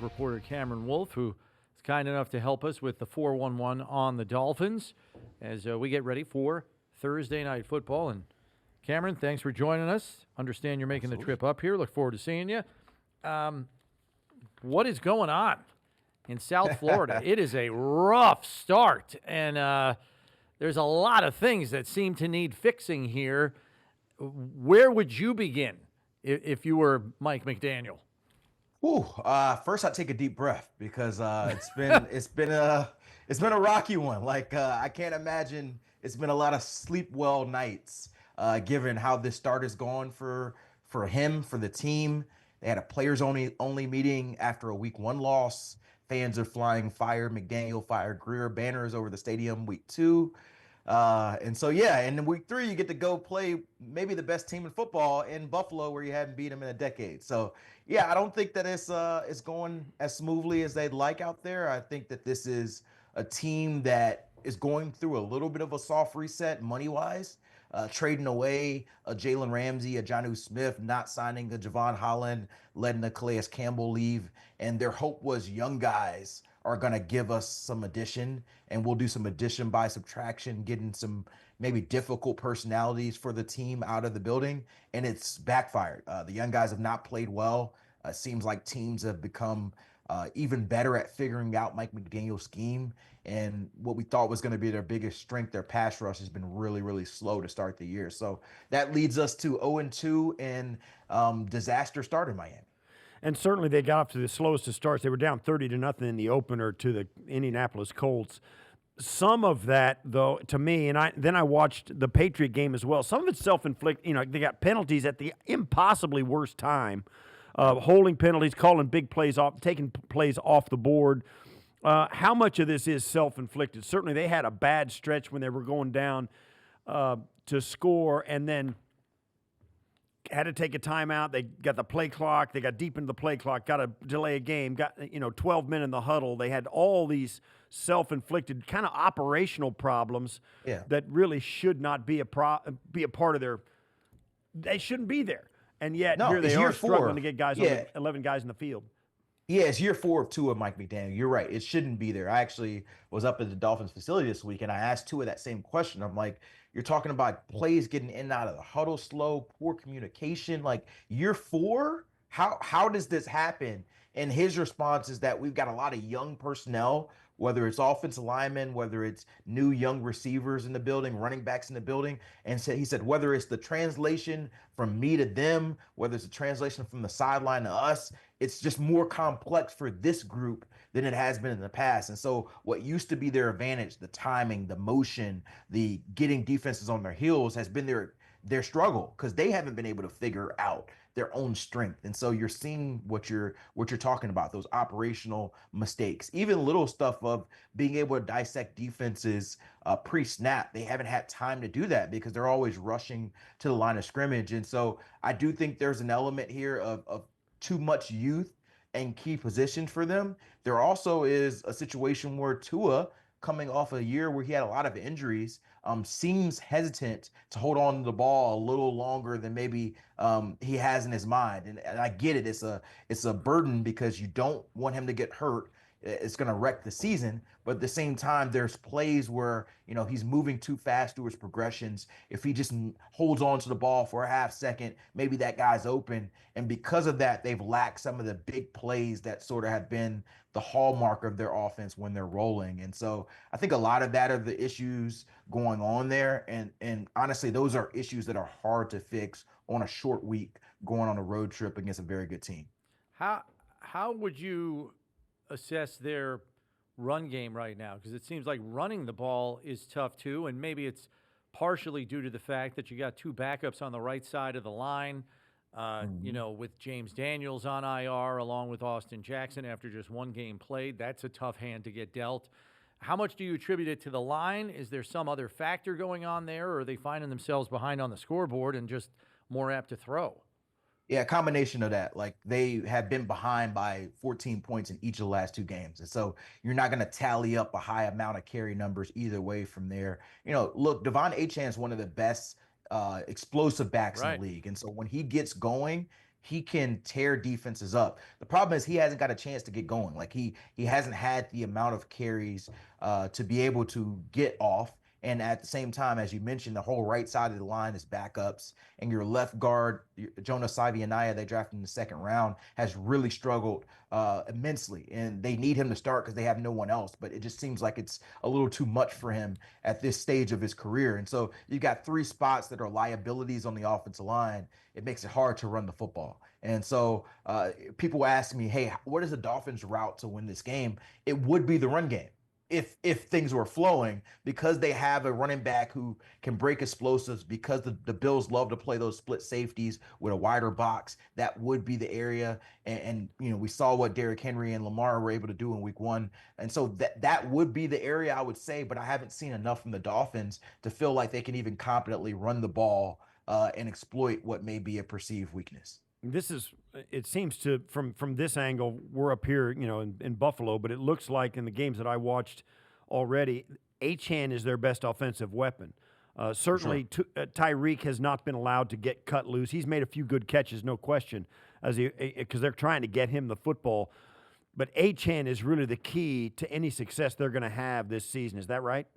reporter Cameron Wolfe, who is kind enough to help us with the 411 on the Dolphins as we get ready for Thursday night football. And Cameron, thanks for joining us. Understand you're making the trip up here. Look forward to seeing you. What is going on in South Florida? It is a rough start, and there's a lot of things that seem to need fixing here. Where would you begin if you were Mike McDaniel? Ooh, first I'd take a deep breath because it's been a rocky one. I can't imagine it's been a lot of sleep well nights, given how this start has gone for him, for the team. They had a players only meeting after a week 1 loss. Fans are flying fire McDaniel, fire Greer banners over the stadium week 2. And in week 3, you get to go play maybe the best team in football in Buffalo, where you haven't beat them in a decade. So, yeah, I don't think that it's going as smoothly as they'd like out there. I think that this is a team that is going through a little bit of a soft reset money-wise, trading away a Jalen Ramsey, a Jonnu Smith, not signing a Javon Holland, letting a Calais Campbell leave. And their hope was young guys are going to give us some addition, and we'll do some addition by subtraction, getting some maybe difficult personalities for the team out of the building, and it's backfired. The young guys have not played well. Seems like teams have become even better at figuring out Mike McDaniel's scheme, and what we thought was going to be their biggest strength, their pass rush, has been really, really slow to start the year. So that leads us to 0-2 and disaster start in Miami. And certainly they got off to the slowest of starts. They were down 30-0 in the opener to the Indianapolis Colts. Some of that, though, to me, and I watched the Patriot game as well. Some of it's self-inflicted. They got penalties at the impossibly worst time, holding penalties, calling big plays off, taking plays off the board. How much of this is self-inflicted? Certainly they had a bad stretch when they were going down to score, and then had to take a timeout. They got the play clock. They got deep into the play clock, got to delay a game, got 12 men in the huddle. They had all these self-inflicted kind of operational problems that really should not be a part of their – they shouldn't be there. And yet here they are struggling to get guys on 11 guys in the field. Yeah, it's year 4 of Tua, Mike McDaniel. You're right. It shouldn't be there. I actually was up at the Dolphins facility this week, and I asked Tua that same question. I'm like, you're talking about plays getting in and out of the huddle slow, poor communication. Like, year 4? How does this happen? And his response is that we've got a lot of young personnel, whether it's offensive linemen, whether it's new young receivers in the building, running backs in the building. And he said, whether it's the translation from me to them, whether it's the translation from the sideline to us, it's just more complex for this group than it has been in the past. And so what used to be their advantage, the timing, the motion, the getting defenses on their heels, has been their struggle, because they haven't been able to figure out their own strength. And so you're seeing what you're talking about, those operational mistakes, even little stuff of being able to dissect defenses pre-snap. They haven't had time to do that because they're always rushing to the line of scrimmage. And so I do think there's an element here of too much youth and key positions for them. There also is a situation where Tua, coming off a year where he had a lot of injuries, seems hesitant to hold on to the ball a little longer than maybe he has in his mind. And I get it. It's a burden because you don't want him to get hurt. It's going to wreck the season. But at the same time, there's plays where, he's moving too fast through his progressions. If he just holds on to the ball for a half second, maybe that guy's open. And because of that, they've lacked some of the big plays that sort of have been the hallmark of their offense when they're rolling. And so I think a lot of that are the issues going on there. And honestly, those are issues that are hard to fix on a short week going on a road trip against a very good team. How would you assess their run game right now? Because it seems like running the ball is tough too, and maybe it's partially due to the fact that you got 2 backups on the right side of the line, with James Daniels on IR along with Austin Jackson after just 1 game played. That's a tough hand to get dealt. How much do you attribute it to the line? Is there some other factor going on there, or are they finding themselves behind on the scoreboard and just more apt to throw? Yeah, a combination of that. Like, they have been behind by 14 points in each of the last 2 games. And so you're not going to tally up a high amount of carry numbers either way from there. Look, Devon Achane is one of the best explosive backs in the league. And so when he gets going, he can tear defenses up. The problem is he hasn't got a chance to get going. Like he hasn't had the amount of carries to be able to get off. And at the same time, as you mentioned, the whole right side of the line is backups, and your left guard, Jonas Savianaya, they drafted in the second round, has really struggled immensely, and they need him to start because they have no one else. But it just seems like it's a little too much for him at this stage of his career. And so you've got three spots that are liabilities on the offensive line. It makes it hard to run the football. And so people ask me, hey, what is the Dolphins' route to win this game? It would be the run game if things were flowing, because they have a running back who can break explosives, because the Bills love to play those split safeties with a wider box. That would be the area. And we saw what Derrick Henry and Lamar were able to do in week one. And so that would be the area I would say, but I haven't seen enough from the Dolphins to feel like they can even competently run the ball and exploit what may be a perceived weakness. It seems to, from this angle, we're up here, in Buffalo, but it looks like in the games that I watched already, Achane is their best offensive weapon. Certainly, Sure. Tyreek has not been allowed to get cut loose. He's made a few good catches, no question, because they're trying to get him the football. But Achane is really the key to any success they're going to have this season. Is that right?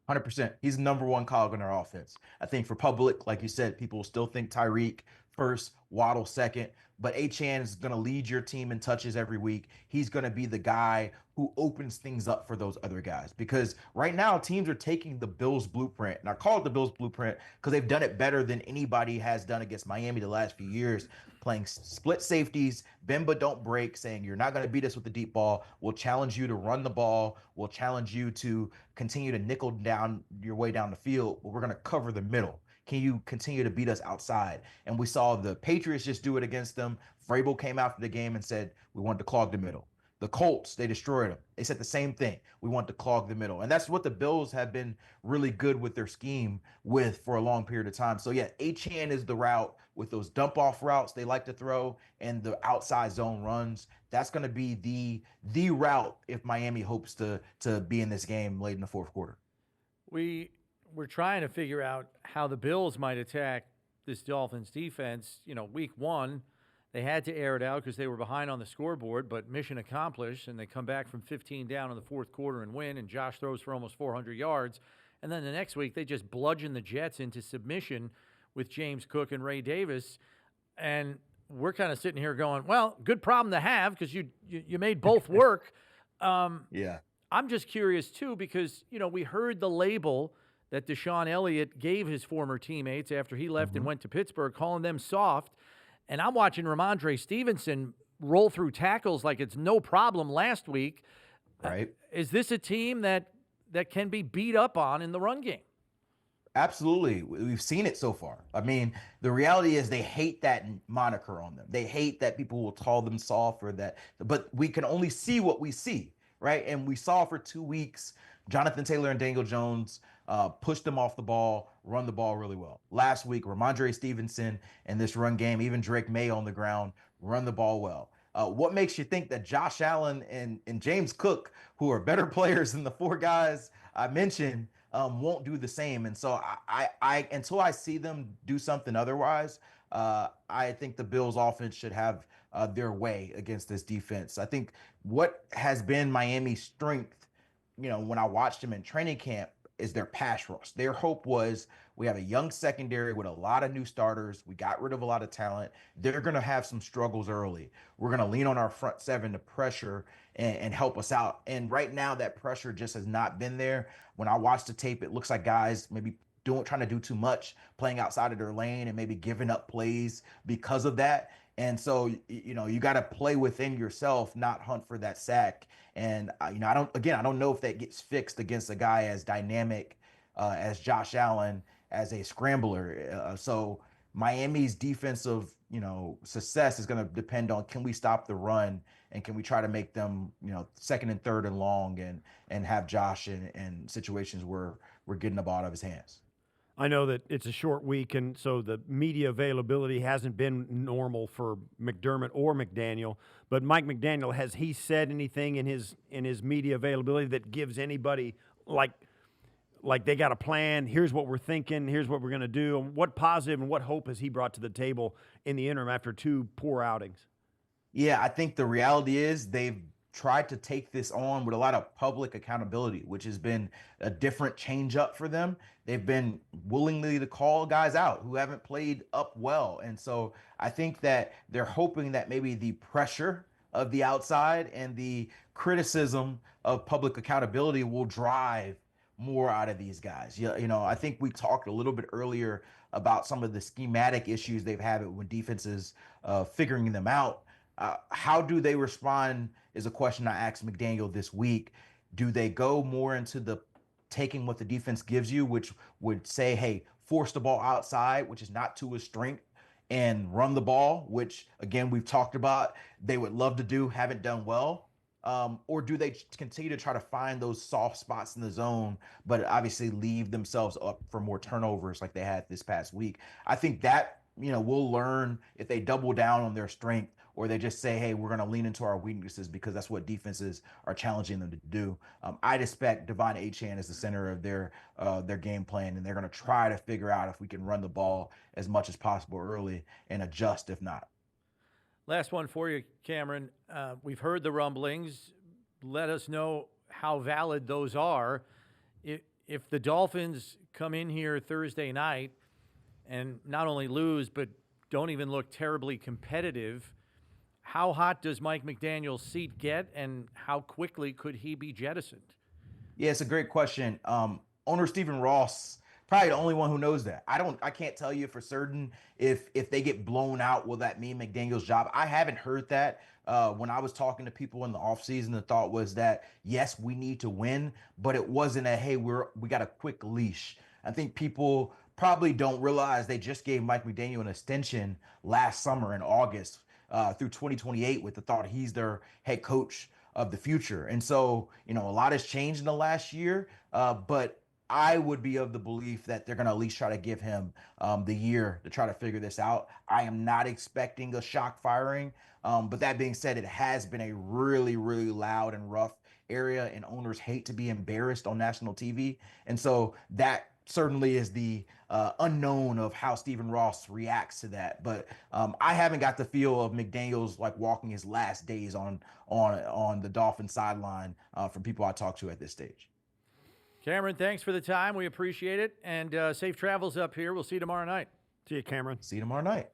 100%. He's the number one cog in our offense. I think for public, like you said, people still think Tyreek first, Waddle second, but Achane is going to lead your team in touches every week. He's going to be the guy who opens things up for those other guys, because right now teams are taking the Bills blueprint, and I call it the Bills blueprint because they've done it better than anybody has done against Miami the last few years, playing split safeties, bend but don't break, saying you're not going to beat us with the deep ball. We'll challenge you to run the ball. We'll challenge you to continue to nickel down your way down the field, but we're going to cover the middle. Can you continue to beat us outside? And we saw the Patriots just do it against them. Vrabel came after the game and said, we want to clog the middle. The Colts, they destroyed them. They said the same thing. We want to clog the middle. And that's what the Bills have been really good with their scheme with for a long period of time. So, yeah, Achane is the route with those dump-off routes they like to throw and the outside zone runs. That's going to be the route if Miami hopes to be in this game late in the fourth quarter. We're trying to figure out how the Bills might attack this Dolphins defense. Week one, they had to air it out because they were behind on the scoreboard, but mission accomplished, and they come back from 15 down in the fourth quarter and win, and Josh throws for almost 400 yards. And then the next week, they just bludgeon the Jets into submission with James Cook and Ray Davis. And we're kind of sitting here going, well, good problem to have because you made both work. Yeah. I'm just curious, too, because, we heard the label that Deshaun Elliott gave his former teammates after he left and went to Pittsburgh, calling them soft. And I'm watching Ramondre Stevenson roll through tackles like it's no problem last week. Right. Is this a team that can be beat up on in the run game? Absolutely. We've seen it so far. I mean, the reality is they hate that moniker on them. They hate that people will call them soft or that, but we can only see what we see, right? And we saw for 2 weeks, Jonathan Taylor and Daniel Jones pushed them off the ball, run the ball really well. Last week, Ramondre Stevenson in this run game, even Drake May on the ground, run the ball well. What makes you think that Josh Allen and James Cook, who are better players than the four guys I mentioned, won't do the same? And so I until I see them do something otherwise, I think the Bills offense should have their way against this defense. I think what has been Miami's strength, when I watched them in training camp, is their pass rush. Their hope was, we have a young secondary with a lot of new starters. We got rid of a lot of talent. They're going to have some struggles early. We're going to lean on our front seven to pressure and help us out. And right now, that pressure just has not been there. When I watch the tape, it looks like guys maybe trying to do too much, playing outside of their lane and maybe giving up plays because of that. And so, you got to play within yourself, not hunt for that sack. And, I don't know if that gets fixed against a guy as dynamic as Josh Allen, as a scrambler. So Miami's defensive, success is going to depend on, can we stop the run and can we try to make them, second and third and long and have Josh in situations where we're getting the ball out of his hands. I know that it's a short week, and so the media availability hasn't been normal for McDermott or McDaniel. But Mike McDaniel, has he said anything in his media availability that gives anybody, like, like they got a plan. Here's what we're thinking. Here's what we're going to do. And what positive and what hope has he brought to the table in the interim after 2 poor outings? Yeah, I think the reality is they've tried to take this on with a lot of public accountability, which has been a different change up for them. They've been willingly to call guys out who haven't played up well. And so I think that they're hoping that maybe the pressure of the outside and the criticism of public accountability will drive more out of these guys. Yeah, I think we talked a little bit earlier about some of the schematic issues they've had when defenses figuring them out. How do they respond is a question I asked McDaniel this week. Do they go more into the taking what the defense gives you, which would say, hey, force the ball outside, which is not to his strength, and run the ball, which again we've talked about they would love to do, haven't done well? Or do they continue to try to find those soft spots in the zone, but obviously leave themselves up for more turnovers like they had this past week? I think that, we'll learn if they double down on their strength or they just say, hey, we're going to lean into our weaknesses because that's what defenses are challenging them to do. I'd expect Devon Achane as the center of their game plan, and they're going to try to figure out if we can run the ball as much as possible early and adjust if not. Last one for you, Cameron. We've heard the rumblings. Let us know how valid those are. If the Dolphins come in here Thursday night and not only lose, but don't even look terribly competitive, how hot does Mike McDaniel's seat get, and how quickly could he be jettisoned? Yeah, it's a great question. Owner Stephen Ross, probably the only one who knows that. I can't tell you for certain if they get blown out, will that mean McDaniel's job? I haven't heard that. When I was talking to people in the offseason, the thought was that yes, we need to win, but it wasn't a hey, we got a quick leash. I think people probably don't realize they just gave Mike McDaniel an extension last summer in August through 2028 with the thought he's their head coach of the future. And so, a lot has changed in the last year, but I would be of the belief that they're going to at least try to give him the year to try to figure this out. I am not expecting a shock firing. But that being said, it has been a really, really loud and rough area, and owners hate to be embarrassed on national TV. And so that certainly is the unknown of how Stephen Ross reacts to that. But I haven't got the feel of McDaniel's like walking his last days on the Dolphins sideline from people I talk to at this stage. Cameron, thanks for the time. We appreciate it. And safe travels up here. We'll see you tomorrow night. See you, Cameron. See you tomorrow night.